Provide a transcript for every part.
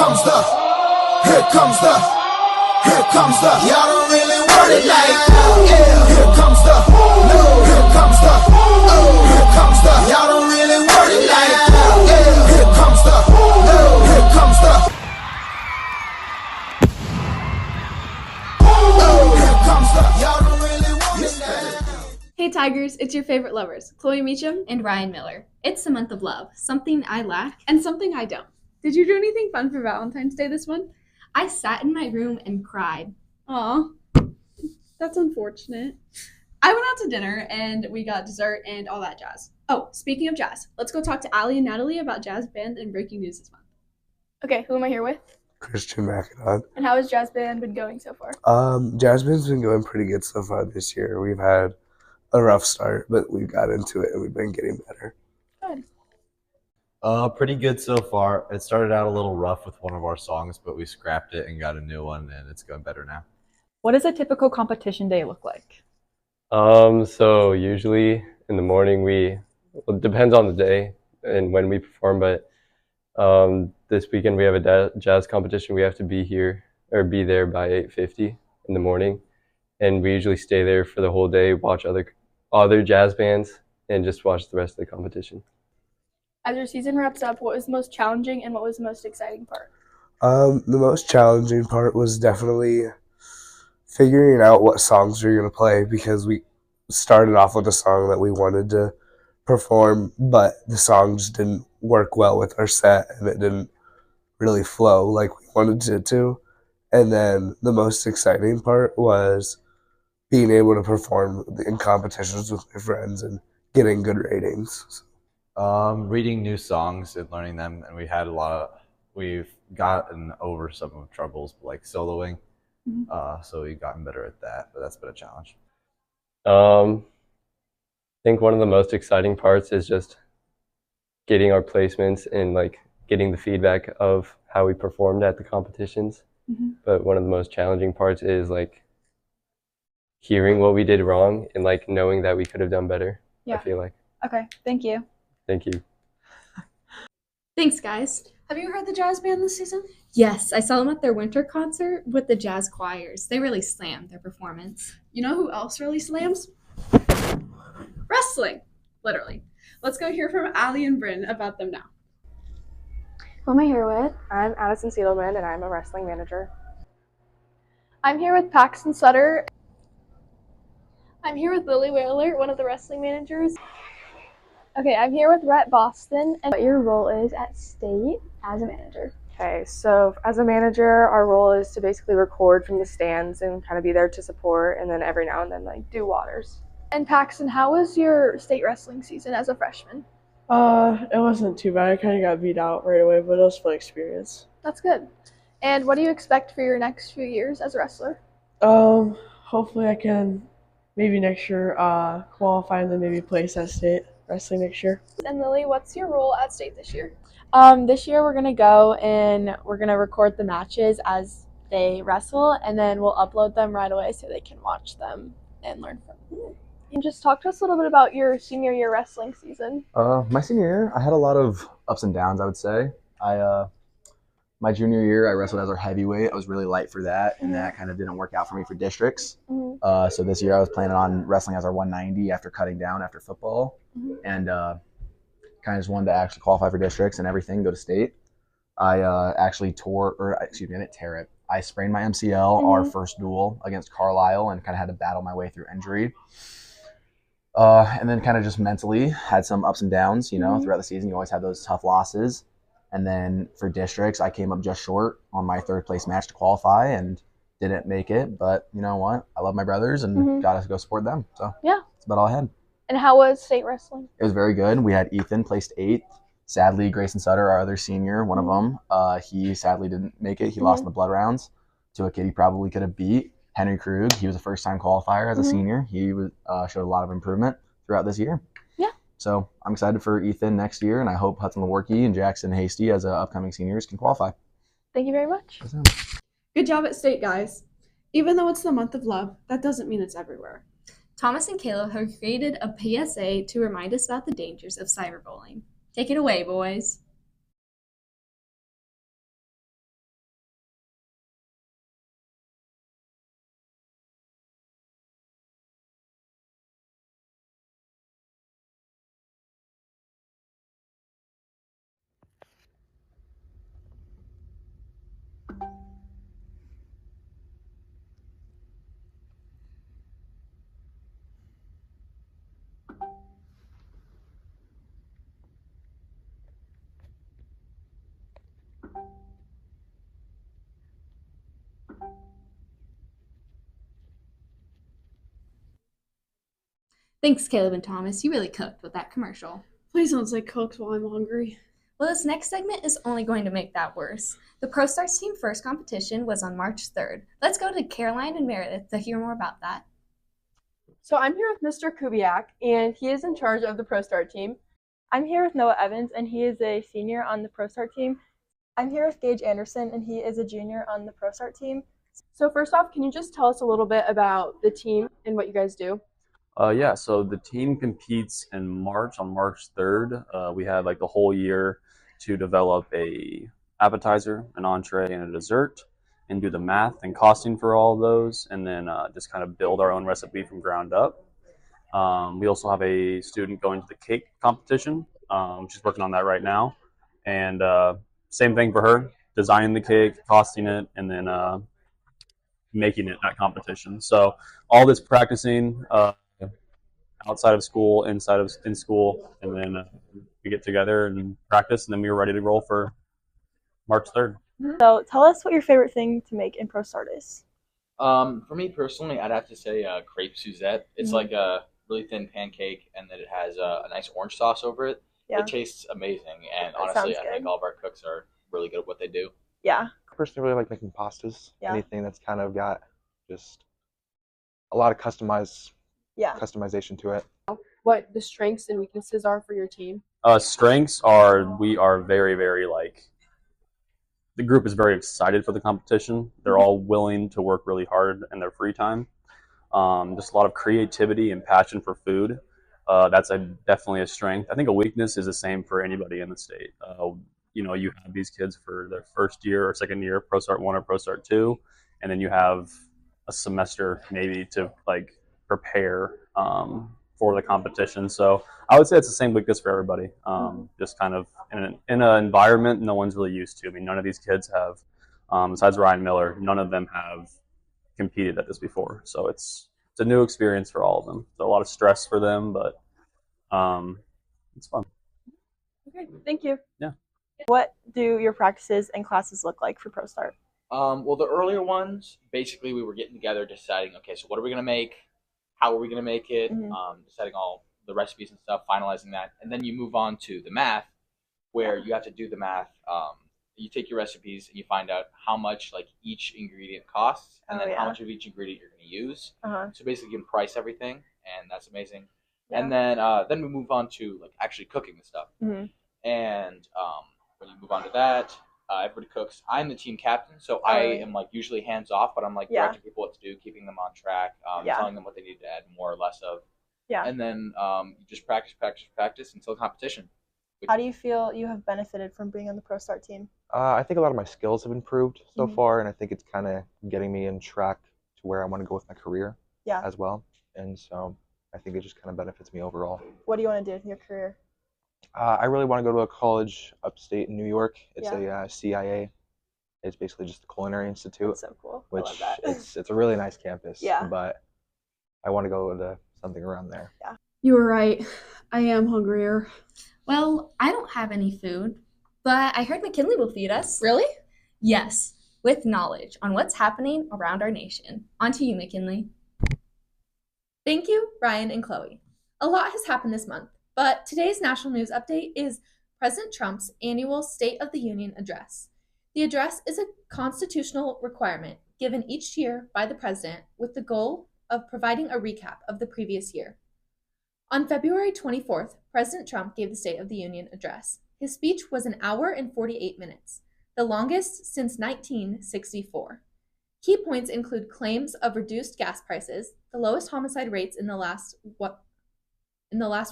comes the, here comes the, here comes the. Y'all don't really want it like that. Yeah. Here comes the, no. Here comes the, oh. Here comes the. Y'all don't really want it like that. Yeah. Here comes the, no. Here comes the, oh. Here comes the. Y'all don't really want it like that. Hey Tigers, it's your favorite lovers, Chloe Meacham and Ryan Miller. It's the month of love, something I lack. and something I don't. Did you do anything fun for Valentine's Day this month? I sat in my room and cried. Aw, that's unfortunate. I went out to dinner and we got dessert and all that jazz. Oh, speaking of jazz, let's go talk to Allie and Natalie about jazz band and breaking news this month. Okay, who am I here with? Christian McAdon. And how has jazz band been going so far? Jazz band's been going pretty good so far this year. We've had a rough start, but we got into it and we've been getting better. Good. Pretty good so far. It started out a little rough with one of our songs, but we scrapped it and got a new one, and it's going better now. What does a typical competition day look like? So usually in the morning it depends on the day and when we perform, but this weekend we have a jazz competition. We have to be there by 8:50 in the morning, and we usually stay there for the whole day, watch other jazz bands, and just watch the rest of the competition. As your season wraps up, what was the most challenging and what was the most exciting part? The most challenging part was definitely figuring out what songs we were going to play, because we started off with a song that we wanted to perform, but the song just didn't work well with our set and it didn't really flow like we wanted it to. And then the most exciting part was being able to perform in competitions with my friends and getting good ratings. Reading new songs and learning them, and we've gotten over some of the troubles like soloing. So we've gotten better at that, but that's been a challenge. I think one of the most exciting parts is just getting our placements and getting the feedback of how we performed at the competitions. But one of the most challenging parts is hearing what we did wrong and knowing that we could have done better. Yeah. I feel like. Okay, thank you. Thank you. Thanks, guys. Have you heard the jazz band this season? Yes, I saw them at their winter concert with the jazz choirs. They really slammed their performance. You know who else really slams? Wrestling, literally. Let's go hear from Allie and Bryn about them now. Who am I here with? I'm Addison Siedelman, and I'm a wrestling manager. I'm here with Paxton Sutter. I'm here with Lily Whaler, one of the wrestling managers. Okay, I'm here with Rhett Boston, and what your role is at State as a manager. Okay, so as a manager, our role is to basically record from the stands and kind of be there to support, and then every now and then do waters. And Paxton, how was your state wrestling season as a freshman? It wasn't too bad. I kind of got beat out right away, but it was a fun experience. That's good. And what do you expect for your next few years as a wrestler? Hopefully I can maybe next year qualify and then maybe place at state wrestling next year. And Lily, what's your role at state this year? This year we're gonna go and we're gonna record the matches as they wrestle, and then we'll upload them right away so they can watch them and learn from them. And just talk to us a little bit about your senior year wrestling season. My senior year, I had a lot of ups and downs, I would say. My junior year, I wrestled as our heavyweight. I was really light for that, and that kind of didn't work out for me for districts. So this year I was planning on wrestling as our 190 after cutting down after football, and kind of just wanted to actually qualify for districts and everything, go to state. I actually I didn't tear it. I sprained my MCL our first duel against Carlisle and kind of had to battle my way through injury. And then kind of just mentally had some ups and downs, throughout the season. You always have those tough losses. And then for districts, I came up just short on my third place match to qualify and didn't make it. But you know what? I love my brothers and got to go support them. So yeah, that's about all I had. And how was state wrestling? It was very good. We had Ethan placed 8th. Sadly, Grayson Sutter, our other senior, one of them, he sadly didn't make it. He lost in the blood rounds to a kid he probably could have beat. Henry Krug, he was a first-time qualifier as a senior. He showed a lot of improvement throughout this year. Yeah. So I'm excited for Ethan next year, and I hope Hudson Lewerke and Jackson Hasty as upcoming seniors can qualify. Thank you very much. Good job at state, guys. Even though it's the month of love, that doesn't mean it's everywhere. Thomas and Kayla have created a PSA to remind us about the dangers of cyberbullying. Take it away, boys. Thanks, Caleb and Thomas. You really cooked with that commercial. Please don't say cooked while I'm hungry. Well, this next segment is only going to make that worse. The Pro Stars team first competition was on March 3rd. Let's go to Caroline and Meredith to hear more about that. So I'm here with Mr. Kubiak, and he is in charge of the Pro Start team. I'm here with Noah Evans, and he is a senior on the Pro Start team. I'm here with Gage Anderson, and he is a junior on the Pro Start team. So first off, can you just tell us a little bit about the team and what you guys do? Yeah, so the team competes in March, on March 3rd. We have like the whole year to develop a appetizer, an entree, and a dessert, and do the math and costing for all of those, and then just kind of build our own recipe from ground up. We also have a student going to the cake competition. She's working on that right now. And same thing for her, designing the cake, costing it, and then making it at competition. So all this practicing outside of school, in school, and then we get together and practice, and then we were ready to roll for March 3rd. So tell us what your favorite thing to make in Pro Start is. For me personally, I'd have to say crepe Suzette. It's like a really thin pancake, and then it has a nice orange sauce over it. Yeah. It tastes amazing, and That honestly, sounds I think good. all of our cooks are really good at what they do. Yeah. I personally really like making pastas. Yeah. Anything that's kind of got just a lot of customization to it. What the strengths and weaknesses are for your team? Strengths are we are very, very the group is very excited for the competition. They're all willing to work really hard in their free time. Just a lot of creativity and passion for food. That's definitely a strength. I think a weakness is the same for anybody in the state. You have these kids for their first year or second year, Pro Start 1 or Pro Start 2, and then you have a semester maybe to prepare for the competition. So I would say it's the same weakness for everybody. Just kind of in an environment no one's really used to. I mean, none of these kids have, besides Ryan Miller, none of them have competed at this before. So it's a new experience for all of them. So a lot of stress for them, but it's fun. Okay, thank you. Yeah. What do your practices and classes look like for Pro Start? Well, the earlier ones, basically we were getting together, deciding, okay, so what are we going to make? How are we going to make it? Deciding all the recipes and stuff, finalizing that. And then you move on to the math, where you have to do the math. You take your recipes and you find out how much each ingredient costs, and then how much of each ingredient you're going to use. So basically you can price everything, and that's amazing. Yeah. And then we move on to actually cooking the stuff. And when you move on to that, everybody cooks. I'm the team captain, so I am usually hands off, but I'm directing people what to do, keeping them on track, telling them what they need to add more or less of. Yeah. And then you just practice until competition. How do you feel you have benefited from being on the Pro Start team? I think a lot of my skills have improved so far, and I think it's kind of getting me in track to where I want to go with my career as well. And so I think it just kind of benefits me overall. What do you want to do with your career? I really want to go to a college upstate in New York. It's Yeah. a CIA. It's basically just a culinary institute. That's so cool. I Which love that. it's a really nice campus. Yeah. But I want to go to something around there. Yeah. You were right. I am hungrier. Well, I don't have any food, but I heard McKinley will feed us. Really? Yes, with knowledge on what's happening around our nation. On to you, McKinley. Thank you, Ryan and Chloe. A lot has happened this month, but today's national news update is President Trump's annual State of the Union address. The address is a constitutional requirement given each year by the president with the goal of providing a recap of the previous year. On February 24th, President Trump gave the State of the Union address. His speech was an hour and 48 minutes, the longest since 1964. Key points include claims of reduced gas prices, the lowest homicide rates in the last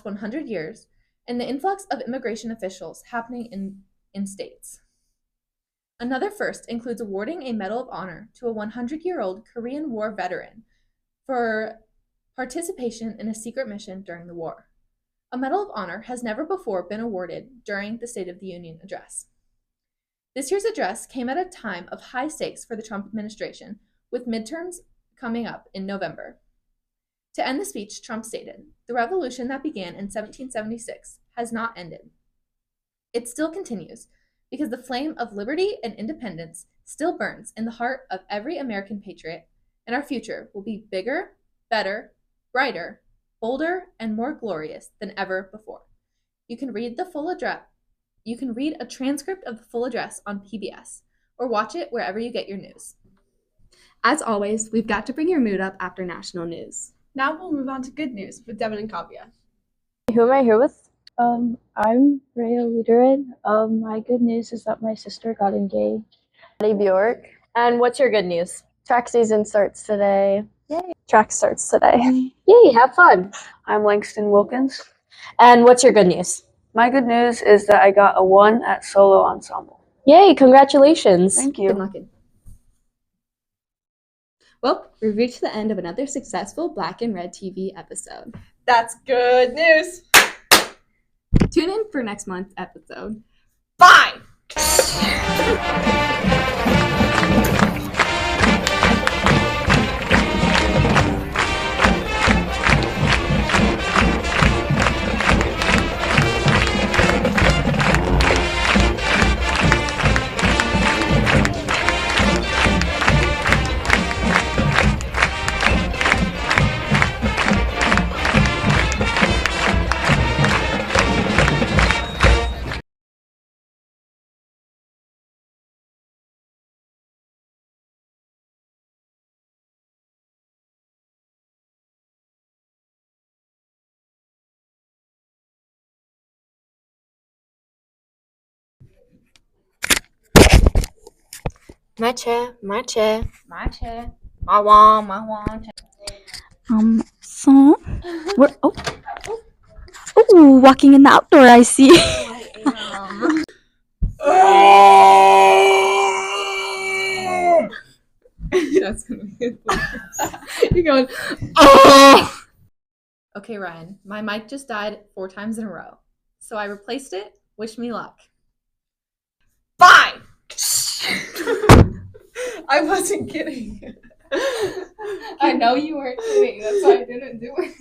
100 years, and the influx of immigration officials happening in states. Another first includes awarding a Medal of Honor to a 100-year-old Korean War veteran for participation in a secret mission during the war. A Medal of Honor has never before been awarded during the State of the Union address. This year's address came at a time of high stakes for the Trump administration, with midterms coming up in November. To end the speech, Trump stated, "The revolution that began in 1776 has not ended. It still continues because the flame of liberty and independence still burns in the heart of every American patriot, and our future will be bigger, better, brighter, bolder, and more glorious than ever before. You can read the full address. You can read a transcript of the full address on PBS or watch it wherever you get your news. As always, we've got to bring your mood up after national news. Now we'll move on to good news with Devin and Kavya. Who am I here with? I'm Rhea Liederin. My good news is that my sister got engaged. Maddie Bjork. And what's your good news? Track season starts today. Yay. Track starts today. Yay, have fun. I'm Langston Wilkins. And what's your good news? My good news is that I got a 1 at solo ensemble. Yay, congratulations. Thank you. Good luck. Well, we've reached the end of another successful Black and Red TV episode. That's good news. Tune in for next month's episode. Bye! My chair, my chair. My chair. My wand, my wand. So we're walking in the outdoor, I see. That's gonna be good. You're going, oh! Okay, Ryan, my mic just died 4 times in a row. So I replaced it. Wish me luck. Bye! I wasn't kidding. I know you weren't kidding. That's why I didn't do it.